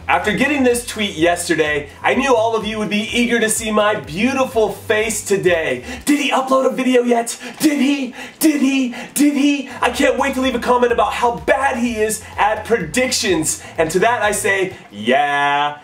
After getting this tweet yesterday, I knew all of you would be eager to see my beautiful face today. Did he upload a video yet? Did he? Did he? Did he? I can't wait to leave a comment about how bad he is at predictions. And to that I say, yeah.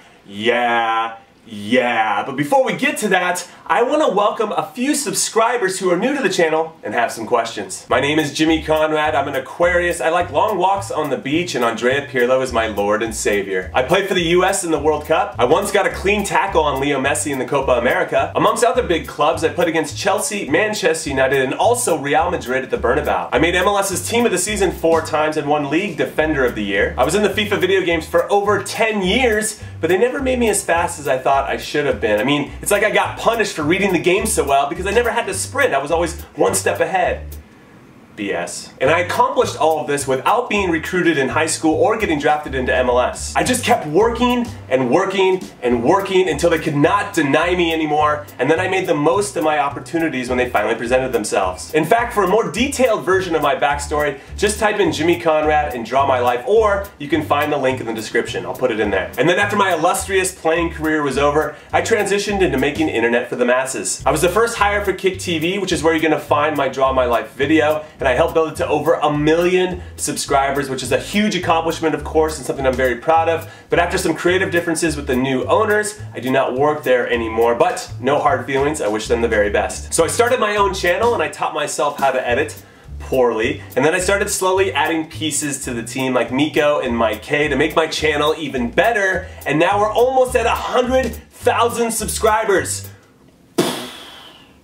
But before we get to that, I want to welcome a few subscribers who are new to the channel and have some questions. My name is Jimmy Conrad, I'm an Aquarius, I like long walks on the beach, and Andrea Pirlo is my Lord and Savior. I played for the US in the World Cup. I once got a clean tackle on Leo Messi in the Copa America. Amongst other big clubs, I played against Chelsea, Manchester United, and also Real Madrid at the Bernabeu. I made MLS's Team of the Season 4 times and won League Defender of the Year. I was in the FIFA video games for over 10 years, but they never made me as fast as I thought I should have been. I mean, it's like I got punished for reading the game so well because I never had to sprint. I was always one step ahead. BS. And I accomplished all of this without being recruited in high school or getting drafted into MLS. I just kept working and working and working until they could not deny me anymore, and then I made the most of my opportunities when they finally presented themselves. In fact, for a more detailed version of my backstory, just type in Jimmy Conrad and Draw My Life, or you can find the link in the description. I'll put it in there. And then after my illustrious playing career was over, I transitioned into making internet for the masses. I was the first hire for Kick TV, which is where you're gonna find my Draw My Life video, and I helped build it to over 1 million subscribers, which is a huge accomplishment, of course, and something I'm very proud of. But after some creative differences with the new owners, I do not work there anymore, but no hard feelings, I wish them the very best. So I started my own channel and I taught myself how to edit poorly, and then I started slowly adding pieces to the team like Mikko and Mike K to make my channel even better, and now we're almost at 100,000 subscribers.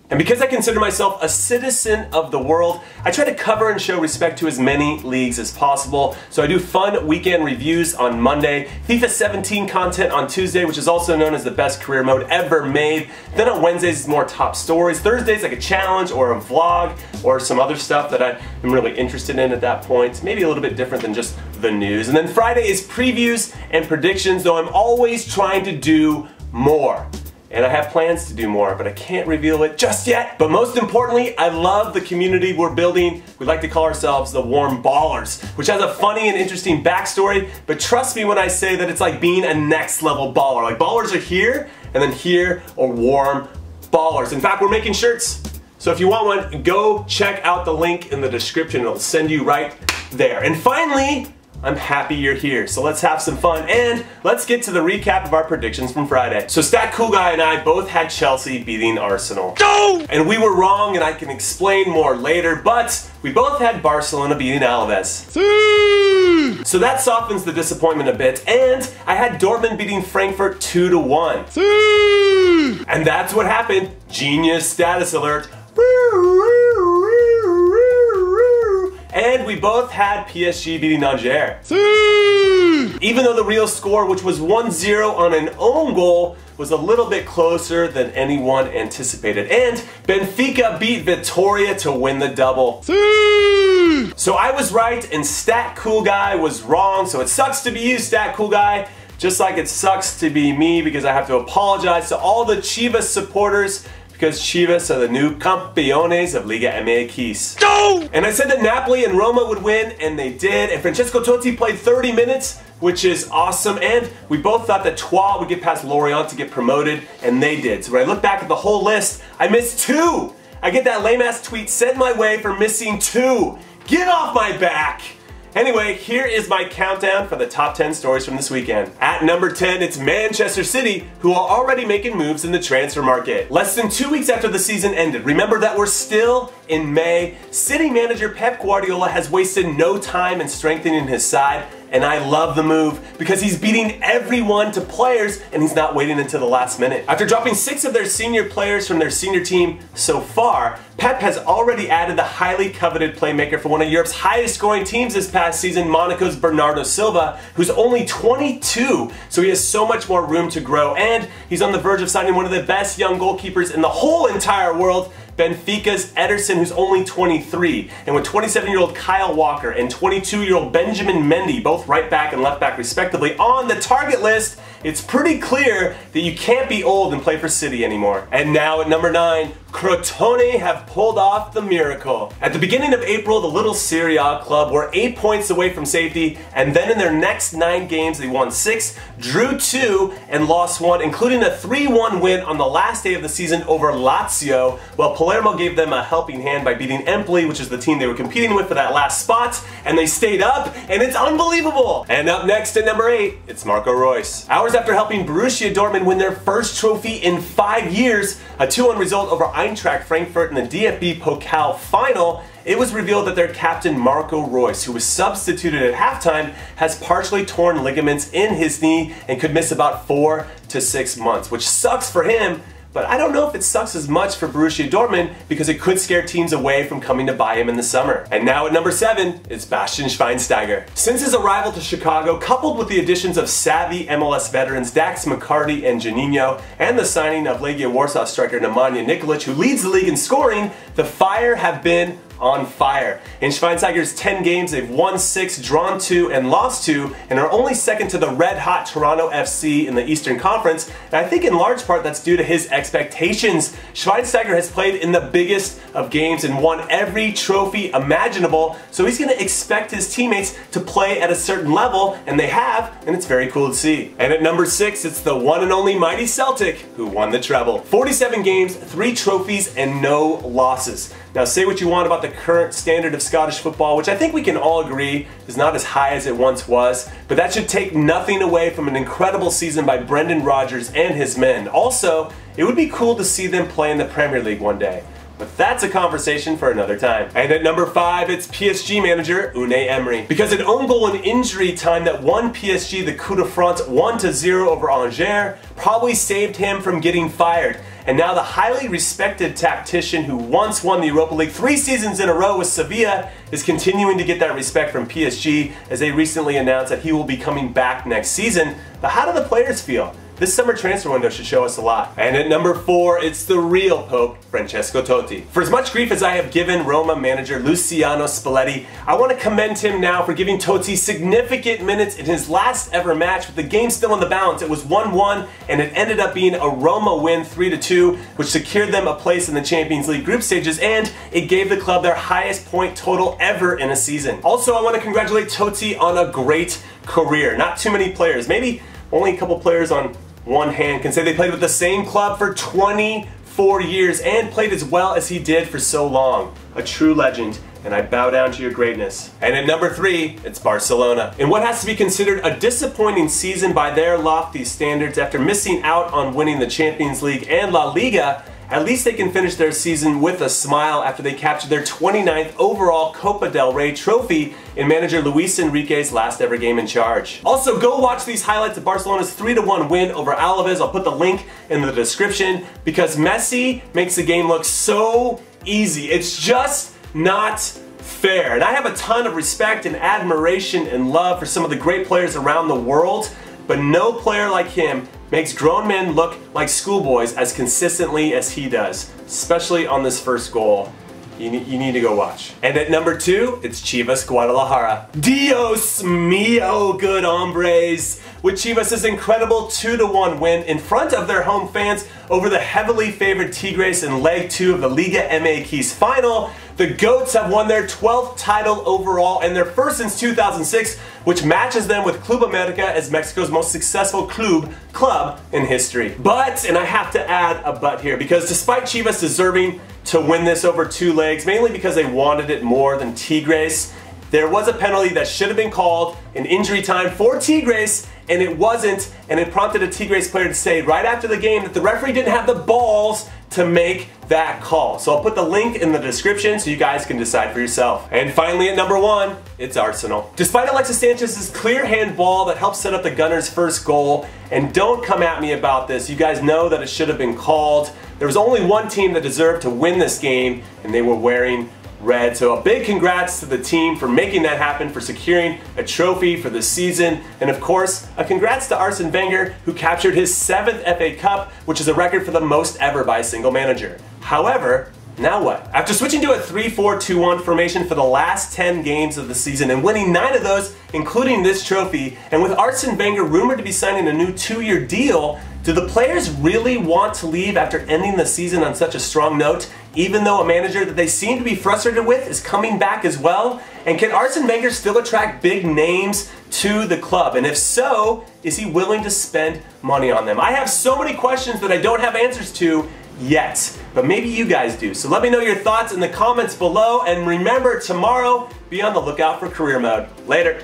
And because I consider myself a citizen of the world, I try to cover and show respect to as many leagues as possible. So I do fun weekend reviews on Monday, FIFA 17 content on Tuesday, which is also known as the best career mode ever made. Then on Wednesdays, it's more top stories. Thursdays, like a challenge or a vlog or some other stuff that I'm really interested in at that point. Maybe a little bit different than just the news. And then Friday is previews and predictions, though I'm always trying to do more. And I have plans to do more, but I can't reveal it just yet. But most importantly, I love the community we're building. We like to call ourselves the Warm Ballers, which has a funny and interesting backstory, but trust me when I say that it's like being a next level baller. Like ballers are here, and then here are Warm Ballers. In fact, we're making shirts. So if you want one, go check out the link in the description. It'll send you right there. And finally, I'm happy you're here, so let's have some fun, and let's get to the recap of our predictions from Friday. So Stat Cool Guy and I both had Chelsea beating Arsenal. Go! And we were wrong, and I can explain more later, but we both had Barcelona beating Alaves. See! So that softens the disappointment a bit, and I had Dortmund beating Frankfurt 2-1. See! And that's what happened. Genius status alert. And we both had PSG beating Angers. Even though the real score, which was 1-0 on an own goal, was a little bit closer than anyone anticipated. And Benfica beat Vitória to win the double. So I was right and Stat Cool Guy was wrong, so it sucks to be you, Stat Cool Guy. Just like it sucks to be me because I have to apologize to all the Chivas supporters, because Chivas are the new campeones of Liga MX. Go! And I said that Napoli and Roma would win, and they did. And Francesco Totti played 30 minutes, which is awesome. And we both thought that Troyes would get past Lorient to get promoted, and they did. So when I look back at the whole list, I missed 2. I get that lame-ass tweet sent my way for missing 2. Get off my back! Anyway, here is my countdown for the top 10 stories from this weekend. At number 10, it's Manchester City, who are already making moves in the transfer market. Less than 2 weeks after the season ended, remember that we're still in May, City manager Pep Guardiola has wasted no time in strengthening his side, and I love the move because he's beating everyone to players and he's not waiting until the last minute. After dropping 6 of their senior players from their senior team so far, Pep has already added the highly coveted playmaker for one of Europe's highest scoring teams this past season, Monaco's Bernardo Silva, who's only 22, so he has so much more room to grow, and he's on the verge of signing one of the best young goalkeepers in the whole entire world, Benfica's Ederson, who's only 23. And with 27-year-old Kyle Walker and 22-year-old Benjamin Mendy, both right back and left back respectively, on the target list, it's pretty clear that you can't be old and play for City anymore. And now at number 9, Crotone have pulled off the miracle. At the beginning of April, the little Serie A club were 8 points away from safety, and then in their next 9 games, they won 6, drew 2, and lost 1, including a 3-1 win on the last day of the season over Lazio, while Palermo gave them a helping hand by beating Empoli, which is the team they were competing with for that last spot, and they stayed up, and it's unbelievable! And up next at number 8, it's Marco Reus. Hours after helping Borussia Dortmund win their first trophy in 5 years, a 2-1 result over Eintracht Frankfurt in the DFB Pokal final, it was revealed that their captain Marco Reus, who was substituted at halftime, has partially torn ligaments in his knee and could miss about 4 to 6 months, which sucks for him. But I don't know if it sucks as much for Borussia Dortmund because it could scare teams away from coming to buy him in the summer. And now at number 7, it's Bastian Schweinsteiger. Since his arrival to Chicago, coupled with the additions of savvy MLS veterans Dax McCarty and Juninho, and the signing of Legia Warsaw striker Nemanja Nikolic, who leads the league in scoring, the Fire have been on fire. In Schweinsteiger's 10 games, they've won 6, drawn 2, and lost 2, and are only second to the red-hot Toronto FC in the Eastern Conference, and I think in large part that's due to his expectations. Schweinsteiger has played in the biggest of games and won every trophy imaginable, so he's going to expect his teammates to play at a certain level, and they have, and it's very cool to see. And at number 6, it's the one and only mighty Celtic, who won the treble. 47 games, 3 trophies, and no losses. Now say what you want about the current standard of Scottish football, which I think we can all agree is not as high as it once was, but that should take nothing away from an incredible season by Brendan Rodgers and his men. Also, it would be cool to see them play in the Premier League one day. But that's a conversation for another time. And at number 5, it's PSG manager Unai Emery. Because an own goal in injury time that won PSG the coup de France 1-0 over Angers probably saved him from getting fired. And now the highly respected tactician who once won the Europa League 3 seasons in a row with Sevilla is continuing to get that respect from PSG, as they recently announced that he will be coming back next season. But how do the players feel? This summer transfer window should show us a lot. And at number 4, it's the real Pope, Francesco Totti. For as much grief as I have given Roma manager Luciano Spalletti, I want to commend him now for giving Totti significant minutes in his last ever match with the game still in the balance. It was 1-1 and it ended up being a Roma win 3-2, which secured them a place in the Champions League group stages, and it gave the club their highest point total ever in a season. Also, I want to congratulate Totti on a great career. Not too many players, maybe only a couple players on one hand can say they played with the same club for 24 years and played as well as he did for so long. A true legend, and I bow down to your greatness. And at number 3, it's Barcelona. In what has to be considered a disappointing season by their lofty standards, after missing out on winning the Champions League and La Liga, at least they can finish their season with a smile after they captured their 29th overall Copa del Rey trophy in manager Luis Enrique's last ever game in charge. Also, go watch these highlights of Barcelona's 3-1 win over Alaves. I'll put the link in the description, because Messi makes the game look so easy. It's just not fair. And I have a ton of respect and admiration and love for some of the great players around the world, but no player like him makes grown men look like schoolboys as consistently as he does, especially on this first goal. You need to go watch. And at number 2, it's Chivas Guadalajara. Dios mío, good hombres! With Chivas' incredible 2-1 win in front of their home fans over the heavily favored Tigres in Leg 2 of the Liga MX final, the Goats have won their 12th title overall and their first since 2006, which matches them with Club America as Mexico's most successful club in history. But, and I have to add a but here, because despite Chivas deserving to win this over 2 legs, mainly because they wanted it more than Tigres, there was a penalty that should have been called in injury time for Tigres, and it wasn't, and it prompted a Tigres player to say right after the game that the referee didn't have the balls to make that call. So I'll put the link in the description so you guys can decide for yourself. And finally at number 1, it's Arsenal. Despite Alexis Sanchez's clear handball that helped set up the Gunners' first goal, and don't come at me about this, you guys know that it should have been called. There was only one team that deserved to win this game, and they were wearing red. So a big congrats to the team for making that happen, for securing a trophy for the season, and of course, a congrats to Arsene Wenger, who captured his 7th FA Cup, which is a record for the most ever by a single manager. However, Now what? After switching to a 3-4-2-1 formation for the last 10 games of the season and winning 9 of those, including this trophy, and with Arsene Wenger rumored to be signing a new 2-year deal, do the players really want to leave after ending the season on such a strong note, even though a manager that they seem to be frustrated with is coming back as well? And can Arsene Wenger still attract big names to the club? And if so, is he willing to spend money on them? I have so many questions that I don't have answers to yet, but maybe you guys do. So let me know your thoughts in the comments below, and remember, tomorrow, be on the lookout for career mode. Later.